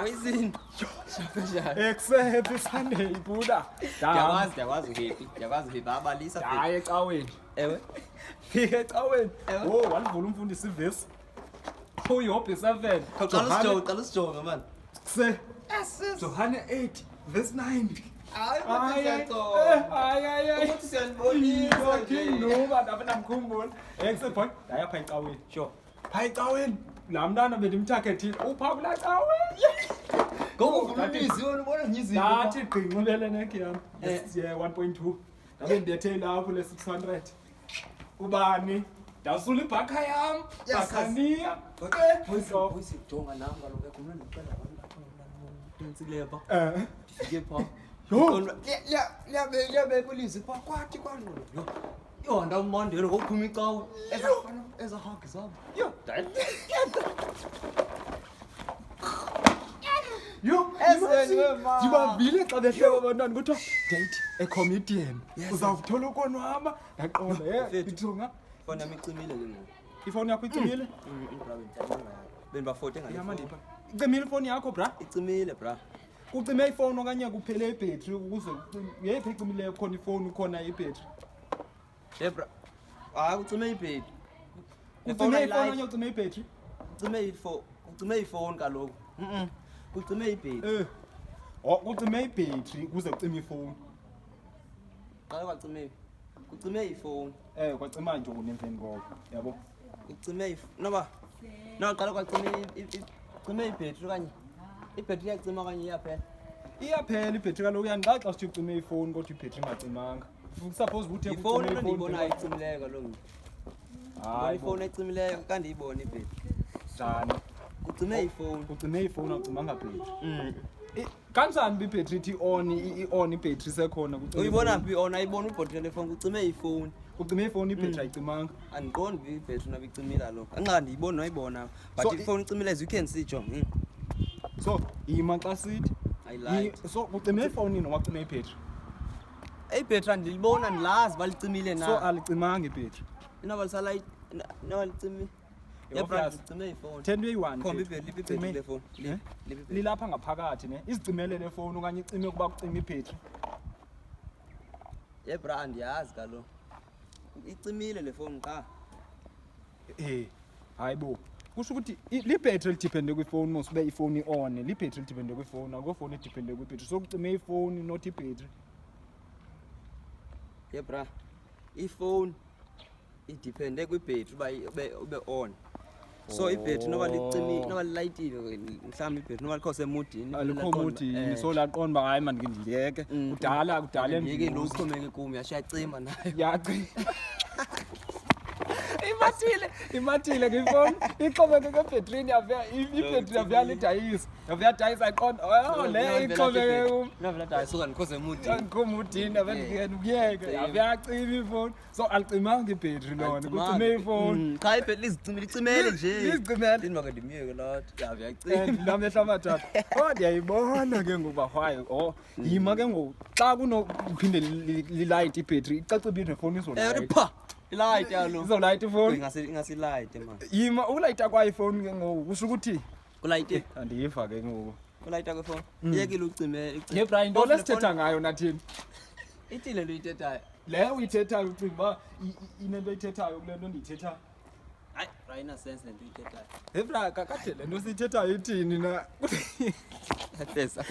Oyizini. Happy Sunday Buddha. Yawazi happy abalisa. Hayi ecaweni. Ewe. Fika ecaweni. Oh, walivula umfundisi ivesi. Uyihobhe 7. Qala usijonga man. Se. Johana 8 verse 9. Hayi Ukuthi siyanibonisa nje. No, bantu namkhumbula. Eksephone, daya pha ecaweni. Sure. Pha ecaweni. La mntana bendimtargetile. Upha kula caweni. Ngokuvulisa wena ubona ngizinto. Nathi gqinqulele nekhe yami. Yeah, 1.2. Ngabe ndethe lapho le 600. Ubani? Dasula ibhakha yami. Bakhania. Boys jonga nami kaloku ekhuluma ndicela abantu nsilepa. Ndifike pha. Yo. Liyabe polisi pha kwathi kwano. Yo ndamandela ngokuphuma icawe. Eza hug zabo. Yo. Yo, ngibavile xa behleka abantwana kuthiwa date a comedian. Uzawuthola ukonwaba. Ndaqonda ngithunga. Fona micimile ke ngoku. Ifoni yakho icimile? Bendibafote ngale. Yamandipha. Icimile ifoni yakho bra? Icimile bra. Kucime ifoni okanye kuphele ibhetri ukuze yephi icimileyo khona ifoni khona ibhetri. Bra. Ucime ibhetri. Ucime ifoni okanye ucime ibhetri? Ucime ifoni kaloku. Ucime ibhetri. Ucime ibhetri kuze ucime ifoni. Qala kwacime. Ucime ifoni. Kwacima nje unemveni koko. Yabo. Ucime noba. No qala kwacime ucime ibhetri kanye. Ibhetri iyacima kanye iyaphela. Iyaphela ibhetri kaloku yandixa xa sithi ucime ifoni kodwa ibhetri ingacimanga. Suppose ukuthi ifoni ndiyibona ayicimileyo kaloku. Hayi ifoni ecimileyo kanti ndiyibona ibhetri. Njani? Ucime ifoni. Ucime ifoni awucimanga ibhetri. Kanjani ibhetri ithi on ibhetri sekhona kucima. Uyibona phi on ayibona ubhotile telefoni ucime ifoni. Ucime ifoni ibhetri ayicimanga. Andiqondi ibhetri nabicimile kaloku. Anqa ndiyibona ayibona but ifoni icimile as you can see John. So ima xa sithi so ucime ifoni noma ucime ibhetri? Ibhetri andilibona ndilazi balicimile na. So alicimanga ibhetri. Inoba lisalight no licimi. Yebra ucime ifoni. 10:1. Khomba ibhetri telefoni. Lilapha ngaphakathi ne. Izicimele le phone okanye icime kuba kucima ibhetri. Yebra andiyazi kaloku. Icimile le phone qha. Hayibo. Kusho ukuthi libhetri lidepende kwifoni mos ube ifoni on, libhetri lidepende kwifoni, akufoni idepende kwibhetri. So kucime ifoni not ibhetri. Yebra. Ifoni idepende kwibhetri ube on. So ibhetri noba licimile noba lilayitile mhlawumbe ibhetri noba likho semudini alikho mudini so laqonda ba hayi manje ngindiyeke kudala ngeke lo uxhomeke kumi yashayacima nayo yacima imathile ngifoni ixhomeke ngebhetrini ibhetri yavya lidayisa aqonda le ixhomeke kum navela dayisuka nikho semudini ngomudini avendikene ukuyeke yavacima ifoni so alicimanga ibhetri lona kucime ifoni cha ibhetri licimele nje lizicimele ndini make ndimiyeke lot yavacima ndamehla amathathu ndiyayibona ke ngoba hayi yima ke ngoku xa kunophinde lilight ibhetri icacibile nefoni izona light yalo izolight ifoni ingasi-light man yima ukulayita kwa ifoni ke ngoku kusho ukuthi kulayite andiyiva ke ngoku kulayita kwefoni iyekile ucime Brian into lesithetha ngayo nathini ithile lo ithethayo le uyithethayo ucinga uba inento oyithethayo kule nto ndiyithethayo hayi Brian sense lento uyithethayo Bra kakade le nto siyithethayo ithini na Pesa